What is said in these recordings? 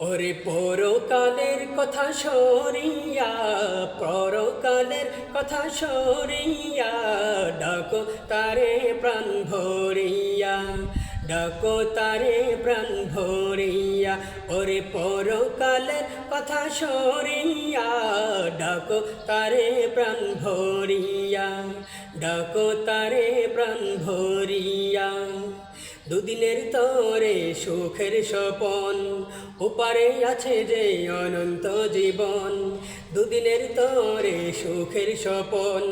ওরে পরকালের কথা সরিয়া, পরকালের কথা সরিয়া, ডাকো তারে প্রাণ ভরিয়া, ডাকো তারে প্রাণ ভরিয়া। ওরে পরকালের কথা সরিয়া, ডাকো তারে প্রাণ ভরিয়া, ডাকো তারে প্রাণ ভরিয়া। দুদিনের তরে সুখের স্বপন, ওপারে আছে যে অনন্ত জীবন। দুদিনের তরে সুখের স্বপন,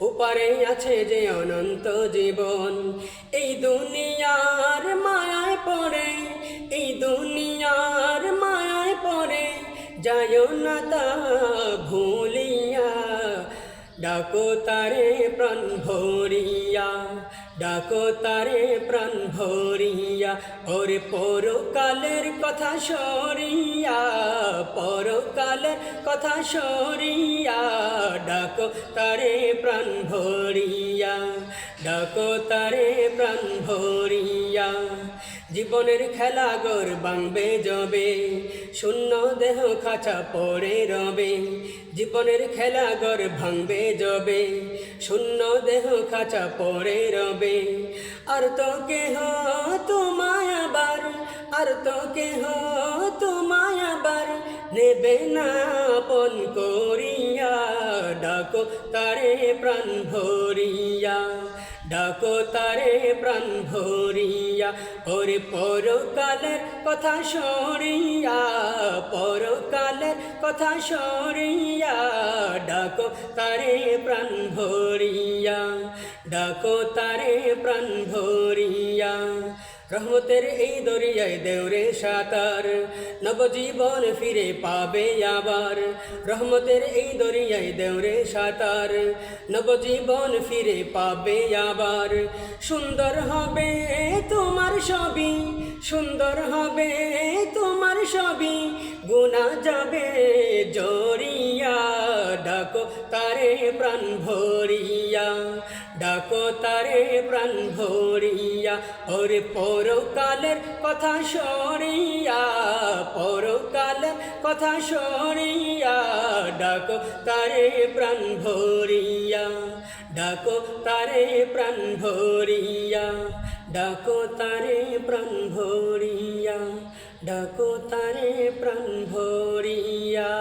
ওপারে আছে যে অনন্ত জীবন। এই দুনিয়ার মায়ায় পড়ে, এই দুনিয়ার মায়ায় পড়ে, যায় না তা ভুলিয়া, ডাকো তারে প্রাণ ভরিয়া, ডাকো তারে প্রাণ ভরিয়া। ওরে পরকালের কথা সরিয়া, পরকালের কথা সরিয়া, ডাকো তারে প্রাণ ভরিয়া, ডাকো তারে প্রাণ ভরিয়া। জীবনের খেলাঘর ভাঙবে যবে, শূন্য দেহ খাঁচা পড়ে রবে। জীবনের খেলাঘর ভাঙবে যবে, শূন্য দেহ খাঁচা পড়ে রবে। আর তো কেহ তোমায় আবার, আর তো কেহ তোমায় আবার নেবে না আপন করিয়া, ডাকো তারে প্রাণ ভরিয়া, ডাকো তারে প্রাণ ভরিয়া। ওরে পরকালের কথা সরিয়া, পরকালের কথা সরিয়া, ডাকো তারে প্রাণ ভরিয়া, ডাকো তারে প্রাণ ভরিয়া। রহমতের এই দরিয়ায় দেওরে সাঁতার, নবজীবন ফিরে পাবে আবার। রহমতের এই দরিয়ায় দেওরে সাঁতার, নবজীবন ফিরে পাবে আবার। সুন্দর হবে তোমার সবই, সুন্দর হবে তোমার সবই, গুনাহ যাবে জরিয়া, ডাকো তারে প্রাণ ভরিয়া, ডাকো তারে প্রাণ ভরিয়া। ওরে পরকালের কথা সরিয়া, পরকালের কথা সরিয়া, ডাকো তারে প্রাণ ভরিয়া, ডাকো তারে প্রাণ ভরিয়া, ডাকো তারে প্রাণ ভরিয়া, ডাকো তারে প্রাণ ভরিয়া।